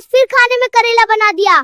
आज फिर खाने में करेला बना दिया।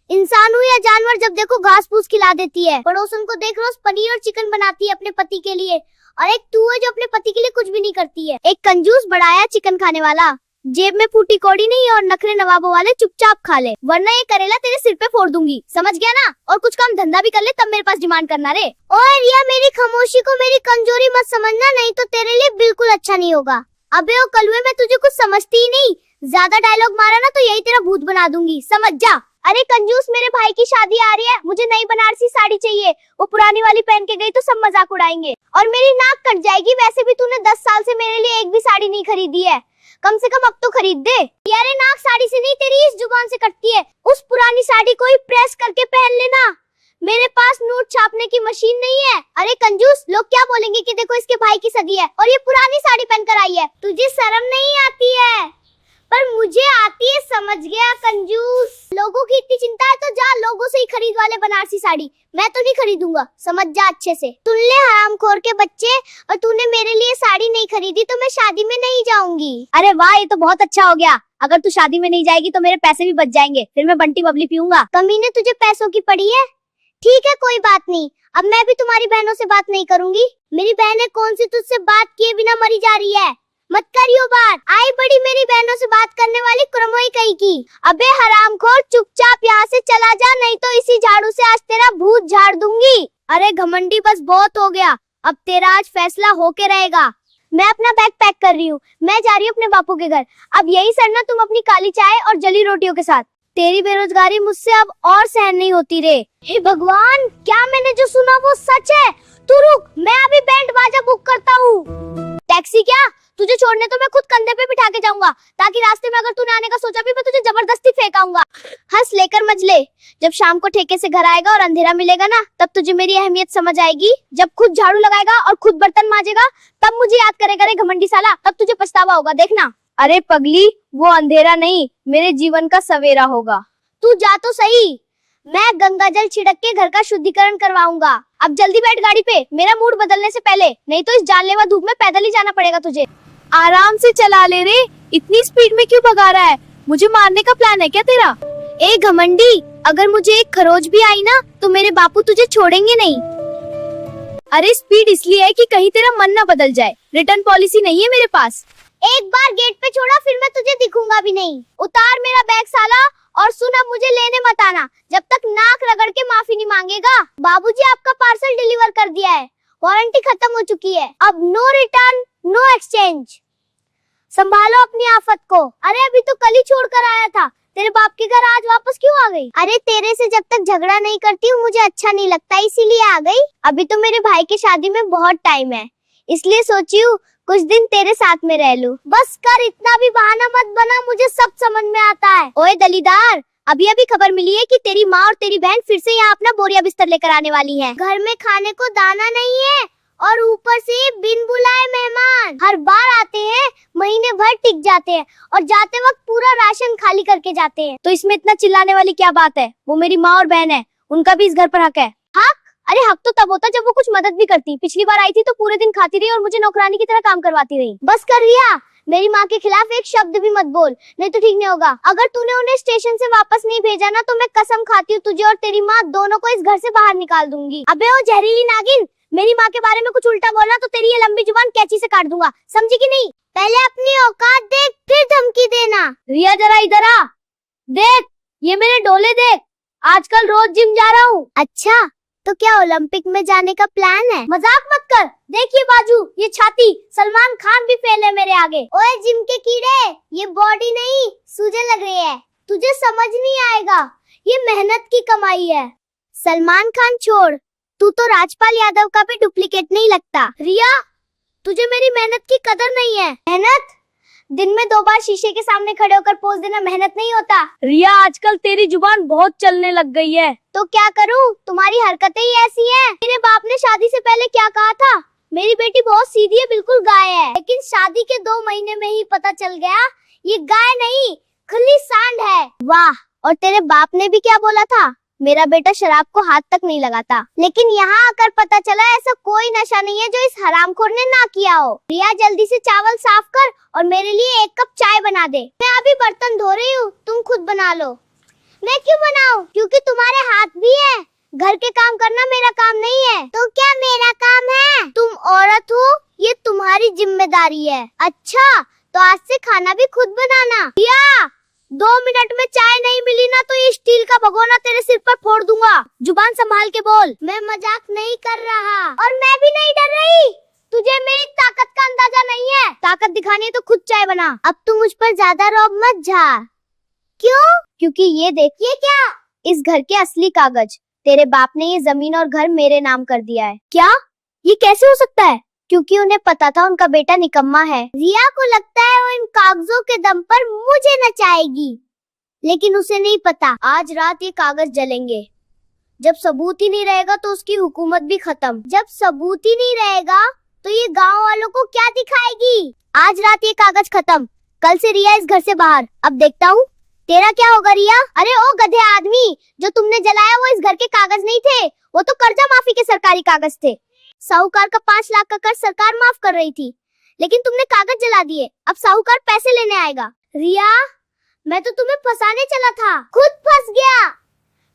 इंसान हो या जानवर, जब देखो घास फूस खिला देती है। पड़ोसन को देख रोज पनीर और चिकन बनाती है अपने पति के लिए, और एक तू है जो अपने पति के लिए कुछ भी नहीं करती है। एक कंजूस बढ़ाया चिकन खाने वाला, जेब में फूटी कौड़ी नहीं और नखरे नवाबों वाले चुपचाप खा ले, वरना ये करेला तेरे सिर पे फोड़ दूंगी, समझ गया ना? और कुछ काम धंधा भी कर ले, तब मेरे पास डिमांड करना रे। ओए रिया, मेरी खामोशी को मेरी कमजोरी मत समझना, नहीं तो तेरे लिए बिल्कुल अच्छा नहीं होगा। अबे ओ कलुए, मैं तुझे कुछ समझती ही नहीं, ज्यादा डायलॉग मारा ना तो यही तेरा भूत बना दूंगी, समझ जा। अरे कंजूस, मेरे भाई की शादी आ रही है, मुझे नई बनारसी साड़ी चाहिए। वो पुरानी वाली पहन के गई तो सब मजाक उड़ाएंगे और मेरी नाक कट जाएगी। वैसे भी तूने 10 साल से मेरे लिए एक भी साड़ी नहीं खरीदी है, कम से कम अब तो खरीद दे। यार नाक साड़ी से नहीं, तेरी इस जुबान से कटती है। उस पुरानी साड़ी को ही प्रेस करके पहन लेना, मेरे पास नोट छापने की मशीन नहीं है। अरे कंजूस, लोग क्या बोलेंगे कि देखो इसके भाई की सदी है और ये पुरानी साड़ी पहन कर आई है। तुझे शर्म नहीं आती है? पर मुझे आती है, समझ गया कंजूस। लोगों की इतनी चिंता है तो जा लोगों से ही खरीद वाले बनारसी साड़ी, मैं तो नहीं खरीदूंगा, समझ जा अच्छे से। सुन ले हरामखोर के बच्चे, और तूने मेरे लिए साड़ी नहीं खरीदी तो मैं शादी में नहीं जाऊंगी। अरे वाह, ये तो बहुत अच्छा हो गया। अगर तू शादी में नहीं जाएगी तो मेरे पैसे भी बच जाएंगे, फिर मैं बंटी बबली पीऊंगा। कमीने, तुझे पैसों की पड़ी है? ठीक है कोई बात नहीं, अब मैं भी तुम्हारी बहनों से बात नहीं करूंगी। मेरी बहनें कौन सी तुझसे बात किए बिना मरी जा रही है, मत करियो बात। आई बड़ी मेरी बहनों से बात करने वाली क्रमोई कहीं की। अबे हरामखोर, चुपचाप यहाँ से चला जा, नहीं तो इसी झाड़ू से आज तेरा भूत झाड़ दूंगी। अरे घमंडी, बस बहुत हो गया, अब तेरा आज फैसला होके रहेगा। मैं अपना बैग पैक कर रही हूँ, मैं जा रही हूँ अपने बापू के घर। अब यही सरना तुम अपनी काली चाय और जली रोटियों के साथ। तेरी बेरोजगारी मुझसे अब और सहन नहीं होती रे। हे भगवान, क्या मैंने जो सुना वो सच है? तू रुक, मैं अभी बैंड बाजा बुक करता हूँ। टैक्सी क्या? तुझे छोड़ने तो मैं खुद कंधे पे बिठा के जाऊंगा, ताकि रास्ते में अगर तूने आने का सोचा भी मैं तुझे जबरदस्ती फेंकाऊंगा। हंस लेकर मजले, जब शाम को ठेके से घर आएगा और अंधेरा मिलेगा ना, तब तुझे मेरी अहमियत समझ आएगी। जब खुद झाड़ू लगाएगा और खुद बर्तन मांजेगा, तब मुझे याद करेगा रे घमंडी साला, तब तुझे पछतावा होगा, देखना। अरे पगली, वो अंधेरा नहीं, मेरे जीवन का सवेरा होगा। तू जा तो सही, मैं गंगा जल छिड़क के घर का शुद्धिकरण करवाऊंगा। अब जल्दी बैठ गाड़ी पे, मेरा मूड बदलने से पहले, नहीं तो इस जानलेवा धूप में पैदल ही जाना पड़ेगा तुझे। आराम से चला ले रे, इतनी स्पीड में क्यों भगा रहा है? मुझे मारने का प्लान है क्या तेरा? ए घमंडी, अगर मुझे एक खरोच भी आई ना तो मेरे बापू तुझे छोड़ेंगे नहीं। अरे स्पीड इसलिए है कि कहीं तेरा मन ना बदल जाए, रिटर्न पॉलिसी नहीं है मेरे पास। एक बार गेट पे छोड़ा फिर मैं तुझे दिखूंगा भी नहीं। उतार मेरा बैग साला, और सुन, अब मुझे लेने मत आना जब तक नाक रगड़ के माफी नहीं मांगेगा। बाबूजी आपका पार्सल डिलीवर कर दिया है, वारंटी खत्म हो चुकी है, अब नो रिटर्न नो एक्सचेंज। संभालो अपनी आफत को। अरे अभी तो कल ही छोड़ कर आया था, तेरे बाप के घर आज वापस क्यों आ गई? अरे तेरे से जब तक झगड़ा नहीं करती हूँ मुझे अच्छा नहीं लगता, इसीलिए आ गई। अभी तो मेरे भाई की शादी में बहुत टाइम है, इसलिए सोची हूँ कुछ दिन तेरे साथ में रह लूं। बस कर, इतना भी बहाना मत बना, मुझे सब समझ में आता है। ओए दलीदार, अभी अभी खबर मिली है कि तेरी माँ और तेरी बहन फिर से यहाँ अपना बोरिया बिस्तर लेकर आने वाली हैं। घर में खाने को दाना नहीं है और ऊपर से बिन बुलाए मेहमान हर बार आते हैं, महीने भर टिक जाते हैं और जाते वक्त पूरा राशन खाली करके जाते हैं। तो इसमें इतना चिल्लाने वाली क्या बात है? वो मेरी माँ और बहन है, उनका भी इस घर पर हक है। हक? अरे हक तो तब होता जब वो कुछ मदद भी करती। पिछली बार आई थी तो पूरे दिन खाती रही और मुझे नौकरानी की तरह काम करवाती रही। बस कर रिया, मेरी माँ के खिलाफ एक शब्द भी मत बोल, नहीं तो ठीक नहीं होगा। अगर तूने उन्हें स्टेशन से वापस नहीं भेजा ना तो मैं कसम खाती हूँ तुझे और तेरी माँ दोनों को इस घर से बाहर निकाल दूंगी। अबे ओ जहरीली नागिन, मेरी माँ के बारे में कुछ उल्टा बोलना तो तेरी ये लंबी जुबान कैंची से काट दूंगा, समझी कि नहीं? पहले अपनी औकात देख फिर धमकी देना। रिया जरा इधर आ, देख ये मेरे डोले देख, आजकल रोज जिम जा रहा हूँ। अच्छा, तो क्या ओलंपिक में जाने का प्लान है? मजाक मत कर, देखिए बाजू, ये छाती, सलमान खान भी फेल है मेरे आगे। ओए जिम के कीड़े, ये बॉडी नहीं सूजन लग रही है, तुझे समझ नहीं आएगा, ये मेहनत की कमाई है। सलमान खान छोड़, तू तो राजपाल यादव का भी डुप्लीकेट नहीं लगता। रिया, तुझे मेरी मेहनत की कदर नहीं है। मेहनत? दिन में 2 बार शीशे के सामने खड़े होकर पोज देना मेहनत नहीं होता। रिया, आजकल तेरी जुबान बहुत चलने लग गई है। तो क्या करूं, तुम्हारी हरकतें ही ऐसी हैं। मेरे बाप ने शादी से पहले क्या कहा था? मेरी बेटी बहुत सीधी है, बिल्कुल गाय है। लेकिन शादी के 2 महीने में ही पता चल गया ये गाय नहीं खुली सांड है। वाह, और तेरे बाप ने भी क्या बोला था? मेरा बेटा शराब को हाथ तक नहीं लगाता, लेकिन यहाँ आकर पता चला ऐसा कोई नशा नहीं है जो इस हरामखोर ने ना किया हो। रिया जल्दी से चावल साफ कर और मेरे लिए 1 कप चाय बना दे। मैं अभी बर्तन धो रही हूँ, तुम खुद बना लो। मैं क्यों बनाऊं? क्योंकि तुम्हारे हाथ भी है। घर के काम करना मेरा काम नहीं है। तो क्या मेरा काम है? तुम औरत हो, ये तुम्हारी जिम्मेदारी है। अच्छा, तो आज से खाना भी खुद बनाना। रिया, 2 मिनट में चाय नहीं मिली ना तो ये स्टील का भगोना तेरे सिर पर फोड़ दूंगा। जुबान संभाल के बोल। मैं मजाक नहीं कर रहा और मैं भी नहीं डर रही। तुझे मेरी ताकत का अंदाजा नहीं है। ताकत दिखानी है तो खुद चाय बना। अब तू मुझ पर ज्यादा रौब मत झा। क्यों? क्योंकि ये देख, ये क्या? इस घर के असली कागज। तेरे बाप ने ये जमीन और घर मेरे नाम कर दिया है। क्या? ये कैसे हो सकता है? क्योंकि उन्हें पता था उनका बेटा निकम्मा है। रिया को लगता है वो इन कागजों के दम पर मुझे नचाएगी, लेकिन उसे नहीं पता आज रात ये कागज जलेंगे। जब सबूत ही नहीं रहेगा तो उसकी हुकूमत भी खत्म। जब सबूत ही नहीं रहेगा तो ये गांव वालों को क्या दिखाएगी? आज रात ये कागज खत्म, कल से रिया इस घर से बाहर। अब देखता हूँ तेरा क्या होगा रिया। अरे ओ गधे आदमी, जो तुमने जलाया वो इस घर के कागज नहीं थे, वो तो कर्जा माफी के सरकारी कागज थे। साहूकार का 5 लाख का कर्ज सरकार माफ कर रही थी, लेकिन तुमने कागज जला दिए। अब साहूकार पैसे लेने आएगा। रिया, मैं तो तुम्हें फंसाने चला था, खुद फंस गया।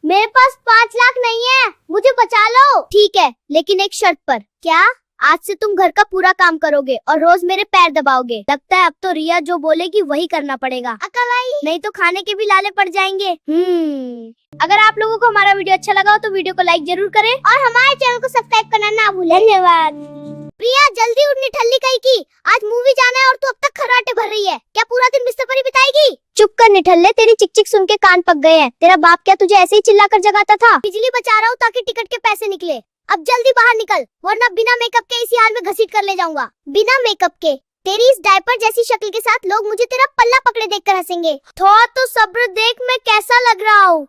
मेरे पास 5 लाख नहीं है, मुझे बचा लो। ठीक है, लेकिन एक शर्त पर। क्या? आज से तुम घर का पूरा काम करोगे और रोज मेरे पैर दबाओगे। लगता है अब तो रिया जो बोलेगी वही करना पड़ेगा। अकल आई, नहीं तो खाने के भी लाले पड़ जाएंगे। अगर आप लोगों को हमारा वीडियो अच्छा लगा हो तो वीडियो को लाइक जरूर करें और हमारे चैनल को सब्सक्राइब करना ना भूलें। धन्यवाद। प्रिया, जल्दी उठ, निठल्ली कहीं की। आज मूवी जाना है और तू अब तक खर्राटे भर रही है। क्या पूरा दिन बिस्तर पर ही बिताएगी? चुप कर निठल्ले, तेरी चिक चिक सुन के कान पक गए हैं। तेरा बाप क्या तुझे ऐसे ही चिल्लाकर जगाता था? बिजली बचा रहा हूँ ताकि टिकट के पैसे निकले। अब जल्दी बाहर निकल, वरना बिना मेकअप के इसी हाल में घसीट कर ले जाऊंगा। बिना मेकअप के तेरी इस डायपर जैसी शक्ल के साथ लोग मुझे तेरा पल्ला पकड़े देखकर हंसेंगे। थोड़ा तो सब्र देख, मैं कैसा लग रहा हूँ।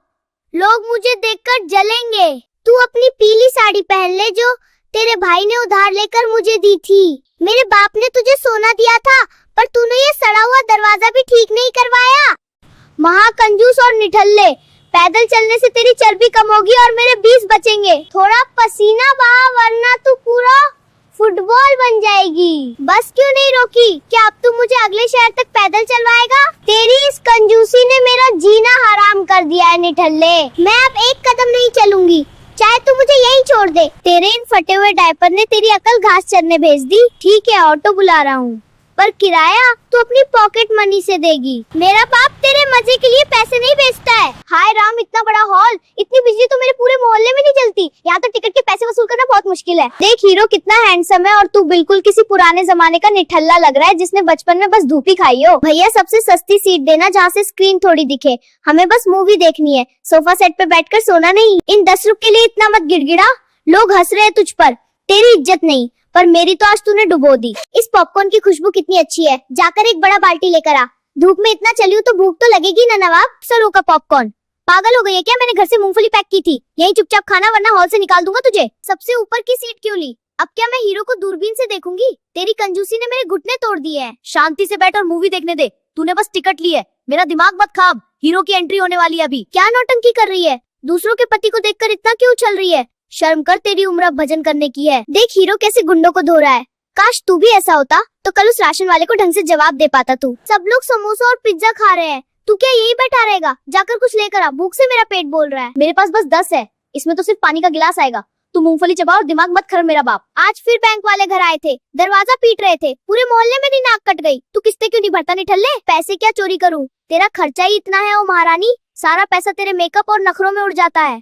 लोग मुझे देखकर जलेंगे। तू अपनी पीली साड़ी पहन ले जो तेरे भाई ने उधार लेकर मुझे दी थी। मेरे बाप ने तुझे सोना दिया था, पर तूने ये सड़ा हुआ दरवाजा भी ठीक नहीं करवाया। महाकंजूस और निठल्ले, पैदल चलने से तेरी चर्बी कम होगी और मेरे 20 बचेंगे। थोड़ा पसीना बहा, वरना तू पूरा फुटबॉल बन जाएगी। बस क्यों नहीं रोकी? क्या अब तू मुझे अगले शहर तक पैदल चलवाएगा? तेरी इस कंजूसी ने मेरा जीना हराम कर दिया है निठल्ले। मैं अब एक कदम नहीं चलूंगी, चाहे तू मुझे यही छोड़ दे। तेरे इन फटे हुए डायपर ने तेरी अकल घास चरने भेज दी। ठीक है, ऑटो बुला रहा हूँ, पर किराया तू अपनी पॉकेट मनी से देगी। मेरा बाप तेरे मजे के लिए पैसे नहीं बेचता है। हाय राम, इतना बड़ा हॉल, इतनी बिजली तो मेरे पूरे मोहल्ले में नहीं जलती। यहाँ तो टिकट के पैसे वसूल करना बहुत मुश्किल है। देख हीरो कितना हैंडसम है और तू बिल्कुल किसी पुराने जमाने का निठल्ला लग रहा है जिसने बचपन में बस धूपी खाई हो। भैया, सबसे सस्ती सीट देना जहाँ से स्क्रीन थोड़ी दिखे। हमें बस मूवी देखनी है, सोफा सेट पे बैठकर सोना नहीं। इन 10 रुपए के लिए इतना मत गिड़गिड़ा। लोग हंस रहे हैं तुझ पर, तेरी इज्जत नहीं, पर मेरी तो आज तूने डुबो दी। इस पॉपकॉर्न की खुशबू कितनी अच्छी है, जाकर एक बड़ा बाल्टी लेकर आ। धूप में इतना चली हूँ तो भूख तो लगेगी ना नवाब। सरों का पॉपकॉर्न, पागल हो गई है क्या? मैंने घर से मूंगफली पैक की थी, यही चुपचाप खाना, वरना हॉल से निकाल दूंगा तुझे। सबसे ऊपर की सीट क्यों ली? अब क्या मैं हीरो को दूरबीन से देखूंगी? तेरी कंजूसी ने मेरे घुटने तोड़ दिए हैं। शांति से बैठ और मूवी देखने दे। तूने बस टिकट ली है, मेरा दिमाग मत खाब। हीरो की एंट्री होने वाली है अभी। क्या नौटंकी कर रही है? दूसरों के पति को देखकर इतना क्यों उछल रही है? शर्म कर, तेरी उम्र अब भजन करने की है। देख हीरो कैसे गुंडों को धो रहा है। काश तू भी ऐसा होता तो कल उस राशन वाले को ढंग से जवाब दे पाता तू। सब लोग समोसा और पिज्जा खा रहे हैं, तू क्या यही बैठा रहेगा? जाकर कुछ लेकर आ, भूख से मेरा पेट बोल रहा है। मेरे पास बस 10 है, इसमें तो सिर्फ पानी का गिलास आएगा। तू मूंगफली चबा और दिमाग मत खर मेरा बाप। आज फिर बैंक वाले घर आए थे, दरवाजा पीट रहे थे, पूरे मोहल्ले में नी नाक कट गई। तू किस्ते क्यों नहीं भरता निठल्ले? पैसे क्या चोरी करूँ? तेरा खर्चा ही इतना है ओ महारानी, सारा पैसा तेरे मेकअप और नखरों में उड़ जाता है।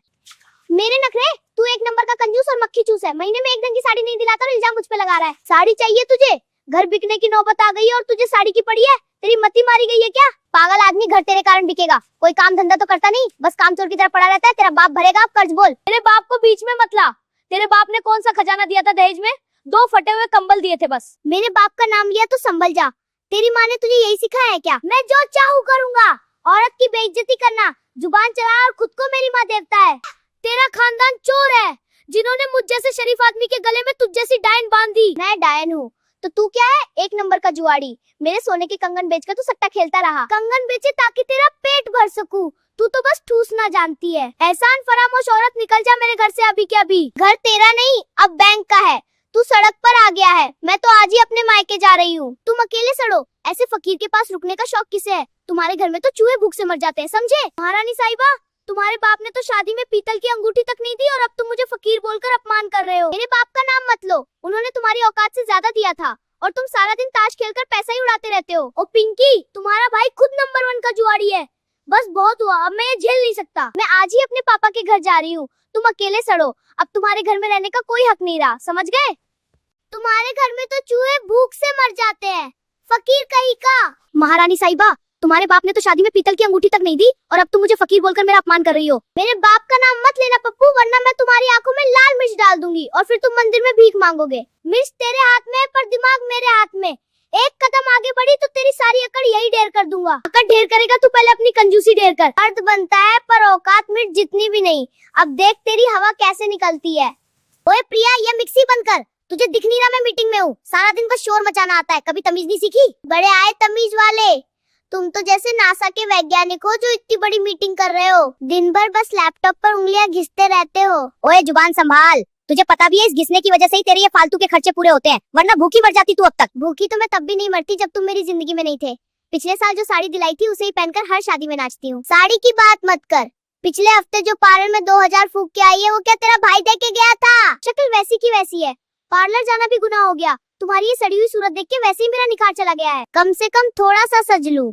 मेरे नखरे? तू एक नंबर का कंजूस और मक्खी चूस है। महीने में एक ढंग की साड़ी नहीं दिलाता और इल्जाम मुझ पे लगा रहा है। साड़ी चाहिए तुझे? घर बिकने की नौबत आ गई है और तुझे साड़ी की पड़ी है। तेरी मती मारी गई है क्या? पागल आदमी, घर तेरे कारण बिकेगा। कोई काम धंधा तो करता नहीं, बस काम चोर की तरह पड़ा रहता है। तेरा बाप भरेगा अब कर्ज। बोल। तेरे बाप को बीच में मत ला। तेरे बाप ने कौन सा खजाना दिया था दहेज में? 2 फटे हुए कंबल दिए थे बस। मेरे बाप का नाम लिया तो संभल जा। तेरी माँ ने तुझे यही सिखाया है क्या? मैं जो चाहूँ करूँगा। औरत की बेइज्जती करना, जुबान चलाना और खुद को मेरी माँ देवता है। तेरा खानदान चोर है, जिन्होंने मुझ जैसे शरीफ आदमी के गले में तुझ जैसी डायन बांध दी। मैं डायन हूँ तो तू क्या है, एक नंबर का जुआड़ी। मेरे सोने के कंगन बेचकर तू सट्टा खेलता रहा। कंगन बेचे ताकि तेरा पेट भर सकूं। तू तो बस ठूसना जानती है। एहसान फरामोश औरत, निकल जा मेरे घर से अभी के अभी। घर तेरा नहीं, अब बैंक का है। तू सड़क पर आ गया है, मैं तो आज ही अपने मायके जा रही हूँ। तुम अकेले सड़ो, ऐसे फकीर के पास रुकने का शौक किसे है? तुम्हारे घर में तो चूहे भूख से मर जाते हैं, समझे? महारानी साहिबा, तुम्हारे बाप ने तो शादी में पीतल की अंगूठी तक नहीं दी और अब तुम मुझे फकीर बोलकर अपमान कर रहे हो। मेरे बाप का नाम मत लो, उन्होंने तुम्हारी औकात से ज्यादा दिया था और तुम सारा दिन ताश खेलकर पैसा ही उड़ाते रहते हो। ओ पिंकी, तुम्हारा भाई खुद नंबर 1 का जुआड़ी है। बस बहुत हुआ, अब मैं ये झेल नहीं सकता। मैं आज ही अपने पापा के घर जा रही हूँ, तुम अकेले सड़ो। अब तुम्हारे घर में रहने का कोई हक नहीं रहा, समझ गए? तुम्हारे घर में तो चूहे भूख से मर जाते हैं, फकीर कहीं का। महारानी साहिबा, तुम्हारे बाप ने तो शादी में पीतल की अंगूठी तक नहीं दी और अब तुम मुझे फकीर बोलकर मेरा अपमान कर रही हो। मेरे बाप का नाम मत लेना पप्पू, वरना मैं तुम्हारी आंखों में लाल मिर्च डाल दूंगी और फिर तुम मंदिर में भीख मांगोगे। मिर्च तेरे हाथ में है पर दिमाग मेरे हाथ में। एक कदम आगे बढ़ी तो तेरी सारी अकड़ यही ढेर कर दूंगा। अकड़ ढेर करेगा तू पहले अपनी कंजूसी ढेर कर। अर्थ बनता है पर औकात मिर्च जितनी भी नहीं। अब देख तेरी हवा कैसे निकलती है। ओए प्रिया, ये मिक्सी बंद कर, तुझे दिख नहीं रहा मैं मीटिंग में हूँ। सारा दिन बस शोर मचाना आता है, कभी तमीज नहीं सीखी? बड़े आए तमीज वाले। तुम तो जैसे नासा के वैज्ञानिक हो जो इतनी बड़ी मीटिंग कर रहे हो। दिन भर बस लैपटॉप पर उंगलियां घिसते रहते हो। ओए जुबान संभाल, तुझे पता भी है इस घिसने की वजह से ही तेरे ये फालतू के खर्चे पूरे होते हैं, वरना भूखी मर जाती तू अब तक। भूखी तो मैं तब भी नहीं मरती जब तुम मेरी जिंदगी में नहीं थे। पिछले साल जो साड़ी दिलाई थी उसे ही पहनकर हर शादी में नाचती हूँ। साड़ी की बात मत कर, पिछले हफ्ते जो पार्लर में 2000 फूक के आई है वो क्या तेरा भाई दे के गया था? शक्ल वैसी की वैसी है, पार्लर जाना भी गुनाह हो गया। तुम्हारी ये सड़ी हुई सूरत देख के वैसे ही मेरा निखार चला गया है। कम से कम थोड़ा सा सज लूं।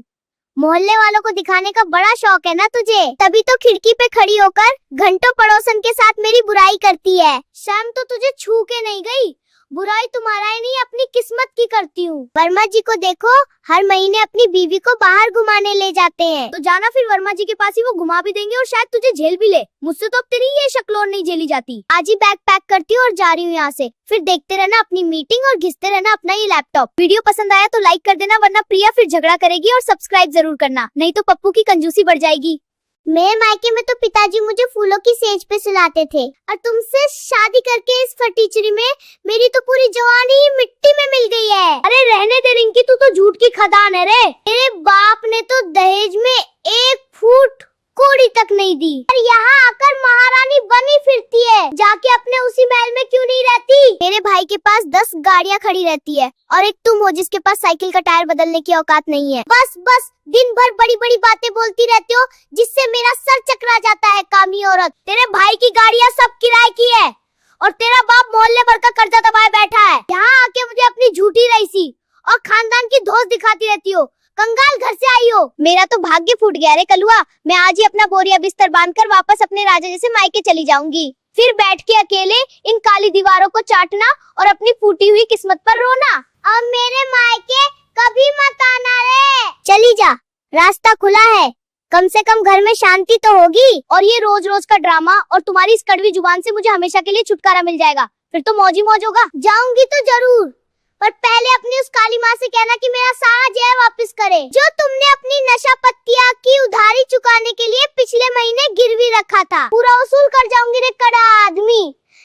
मोहल्ले वालों को दिखाने का बड़ा शौक है ना तुझे, तभी तो खिड़की पे खड़ी होकर घंटों पड़ोसन के साथ मेरी बुराई करती है। शर्म तो तुझे छू के नहीं गई। बुराई तुम्हारा ही नहीं, अपनी किस्मत की करती हूँ। वर्मा जी को देखो, हर महीने अपनी बीवी को बाहर घुमाने ले जाते हैं। तो जाना फिर वर्मा जी के पास ही, वो घुमा भी देंगे और शायद तुझे झेल भी ले। मुझसे तो अब तेरी ये शक्ल और नहीं झेली जाती। आज ही बैग पैक करती हूँ और जा रही हूँ यहाँ से। फिर देखते रहना अपनी मीटिंग और घिसते रहना अपना ये लैपटॉप। वीडियो पसंद आया तो लाइक कर देना, वरना प्रिया फिर झगड़ा करेगी, और सब्सक्राइब जरूर करना, नहीं तो पप्पू की कंजूसी बढ़ जाएगी। मेरे मायके में तो पिताजी मुझे फूलों की सेज पे सुलाते थे, और तुमसे शादी करके इस फटीचरी में मेरी तो पूरी जवानी मिट्टी में मिल गई है। अरे रहने दे रिंकी, तू तो झूठ की खदान है रे। मेरे बाप ने तो दहेज में 1 फुट कोड़ी तक नहीं दी, और यहाँ आकर महारानी बनी फिरती है। जाके अपने उसी महल में क्यों नहीं रहती? मेरे भाई के पास 10 गाड़ियाँ खड़ी रहती है और एक तुम हो जिसके पास साइकिल का टायर बदलने की औकात नहीं है। बस बस दिन भर बड़ी बड़ी बातें बोलती रहती हो, जिससे मेरा सर चकरा जाता है। कामी औरत, तेरे भाई की गाड़ियाँ सब किराए की है और तेरा बाप मोहल्ले भर का कर्जा दबाए बैठा है। यहाँ आके मुझे अपनी झूठी रईसी और खानदान की धौंस दिखाती रहती हो। कंगाल घर से आई हो। मेरा तो भाग्य फूट गया रे कलुआ। मैं आज ही अपना बोरिया बिस्तर बांधकर वापस अपने राजा जैसे मायके चली जाऊंगी। फिर बैठ के अकेले इन काली दीवारों को चाटना और अपनी फूटी हुई किस्मत पर रोना। अब मेरे मायके कभी मत आना रे। चली जा, रास्ता खुला है। कम से कम घर में शांति तो होगी, और ये रोज रोज का ड्रामा और तुम्हारी इस कड़वी जुबान से मुझे हमेशा के लिए छुटकारा मिल जाएगा। फिर तो मौज ही मौज होगा। जाऊंगी तो जरूर, पर पहले अपनी उस काली माँ से कहना कि मेरा सारा जहर वापस करे, जो तुमने अपनी नशा पत्तियाँ की उधारी चुकाने के लिए पिछले महीने गिरवी रखा था। पूरा वसूल कर जाऊंगी रे कड़ा आदमी,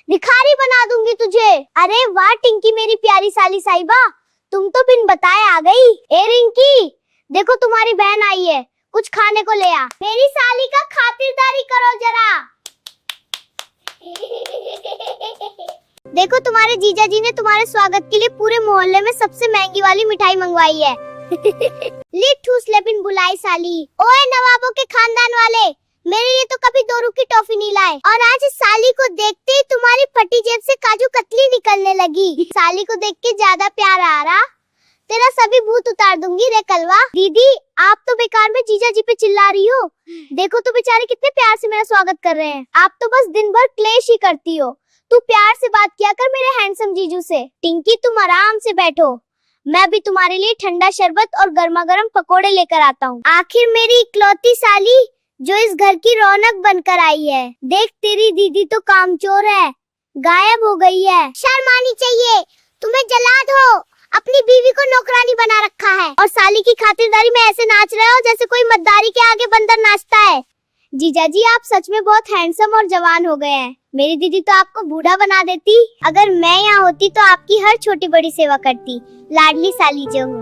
भिखारी बना दूंगी तुझे। अरे वाह टिंकी, मेरी प्यारी साली साहिबा, तुम तो बिन बताए आ गई। ए रिंकी, देखो तुम्हारी बहन आई है, कुछ खाने को ले आ। मेरी साली का खातिरदारी करो जरा। देखो तुम्हारे जीजा जी ने तुम्हारे स्वागत के लिए पूरे मोहल्ले में सबसे महंगी वाली मिठाई मंगवाई है। ले ठूस ले बिन बुलाई साली। ओए नवाबों के खानदान वाले, मेरे लिए तो कभी 2 रुपए की टॉफी नहीं लाए, और आज इस साली को देखते ही तुम्हारी फटी जेब से काजू कतली निकलने लगी। साली को देख के ज्यादा प्यार आ रहा, तेरा सभी भूत उतार दूंगी रे कलवा। दीदी, आप तो बेकार में जीजा जी पे चिल्ला रही हो। देखो तो बेचारे कितने प्यार से मेरा स्वागत कर रहे हैं। आप तो बस दिन भर क्लेश ही करती हो। तू प्यार से बात किया कर मेरे हैंडसम जीजू से। टिंकी, तुम आराम से बैठो, मैं भी तुम्हारे लिए ठंडा शरबत और गर्मा गर्म पकोड़े लेकर आता हूँ। आखिर मेरी इकलौती साली जो इस घर की रौनक बनकर आई है। देख तेरी दीदी तो कामचोर है, गायब हो गई है। शर्म आनी चाहिए, तुम्हें जलाद हो, अपनी बीवी को नौकरानी बना रखा है, और साली की खातिरदारी में ऐसे नाच रहे हो जैसे कोई मद्दारी के आगे बंदर नाचता है। जीजा जी आप सच में बहुत हैंडसम और जवान हो गए हैं। मेरी दीदी तो आपको बूढ़ा बना देती। अगर मैं यहाँ होती तो आपकी हर छोटी बड़ी सेवा करती, लाडली साली जो हूँ।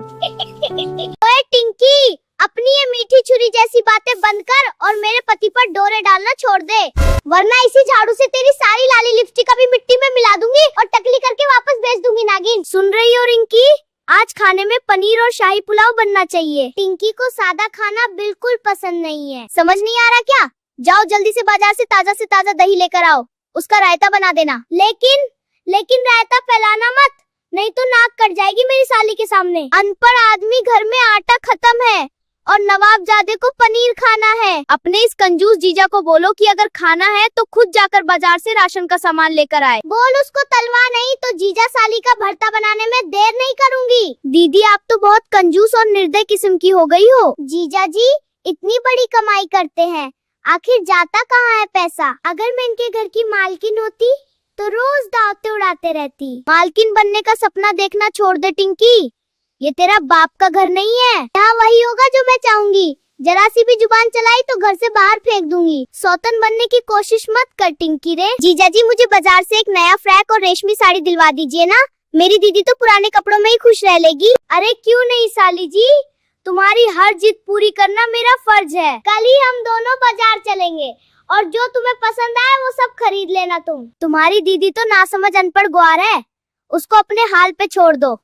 ओए टिंकी, अपनी ये मीठी छुरी जैसी बातें बंद कर और मेरे पति पर डोरे डालना छोड़ दे, वरना इसी झाड़ू से तेरी सारी लाली लिपस्टिक अभी मिट्टी में मिला दूंगी और टकली करके वापस भेज दूंगी नागिन। सुन रही हो रिंकी? आज खाने में पनीर और शाही पुलाव बनना चाहिए। टिंकी को सादा खाना बिल्कुल पसंद नहीं है। समझ नहीं आ रहा क्या? जाओ जल्दी से बाजार से ताजा दही लेकर आओ, उसका रायता बना देना। लेकिन रायता फैलाना मत, नहीं तो नाक कट जाएगी मेरी साली के सामने। अनपढ़ आदमी, घर में आटा खत्म है और नवाबजादे को पनीर खाना है। अपने इस कंजूस जीजा को बोलो कि अगर खाना है तो खुद जाकर बाजार से राशन का सामान लेकर आए। बोल उसको तलवा नहीं तो जीजा साली का भरता बनाने में देर नहीं करूंगी। दीदी आप तो बहुत कंजूस और निर्दय किस्म की हो गई हो। जीजा जी इतनी बड़ी कमाई करते हैं, आखिर जाता कहाँ है पैसा? अगर मैं इनके घर की मालकिन होती तो रोज दावते उड़ाते रहती। मालकिन बनने का सपना देखना छोड़ दे टिंकी, ये तेरा बाप का घर नहीं है। यहाँ वही होगा जो मैं चाहूंगी। जरा सी भी जुबान चलाई तो घर से बाहर फेंक दूंगी। सौतन बनने की कोशिश मत कर टिंकी रे। जीजा जी मुझे बाजार से एक नया फ्रॉक और रेशमी साड़ी दिलवा दीजिए ना, मेरी दीदी तो पुराने कपड़ों में ही खुश रह लेगी। अरे क्यों नहीं साली जी, तुम्हारी हर जिद पूरी करना मेरा फर्ज है। कल ही हम दोनों बाजार चलेंगे और जो तुम्हें पसंद आए वो सब खरीद लेना। तुम्हारी दीदी तो नासमझ अनपढ़ ग्वार है, उसको अपने हाल पे छोड़ दो।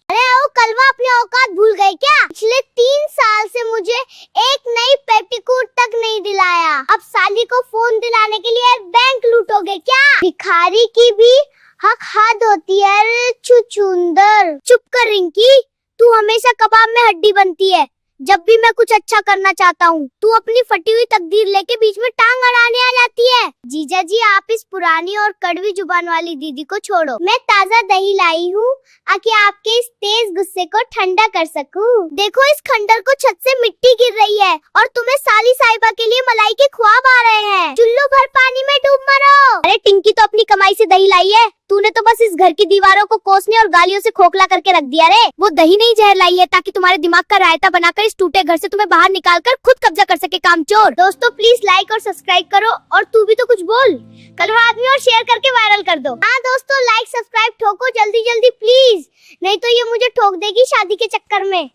अरे ओ कलवा, अपने औकात भूल गए क्या? पिछले 3 साल से मुझे एक नई पेटीकोट तक नहीं दिलाया, अब साली को फोन दिलाने के लिए बैंक लूटोगे क्या? भिखारी की भी हक हद होती है छुछुंदर। चुप कर रिंकी, तू हमेशा कबाब में हड्डी बनती है। जब भी मैं कुछ अच्छा करना चाहता हूँ तू अपनी फटी हुई तकदीर लेके बीच में टांग अड़ाने आ जाती है। जीजा जी आप इस पुरानी और कड़वी जुबान वाली दीदी को छोड़ो, मैं ताजा दही लाई हूँ ताकि आपके इस तेज गुस्से को ठंडा कर सकूं। देखो इस खंडर को छत से मिट्टी गिर रही है और तुम्हें साली साहिबा के लिए मलाई के ख्वाब आ रहे हैं। चुल्लू भर पानी में डूब मरो। अरे टिंकी तो अपनी कमाई से दही लाई है, तूने तो बस इस घर की दीवारों को कोसने और गालियों से खोखला करके रख दिया रे। वो दही नहीं जहर लाई है ताकि तुम्हारे दिमाग का रायता बनाकर इस टूटे घर से तुम्हें बाहर निकालकर खुद कब्जा कर सके कामचोर। दोस्तों प्लीज लाइक और सब्सक्राइब करो, और तू भी तो कुछ बोल। कलवा आदमी और शेयर करके वायरल कर दो। हाँ दोस्तों लाइक सब्सक्राइब ठोको जल्दी प्लीज, नहीं तो ये मुझे ठोक देगी शादी के चक्कर में।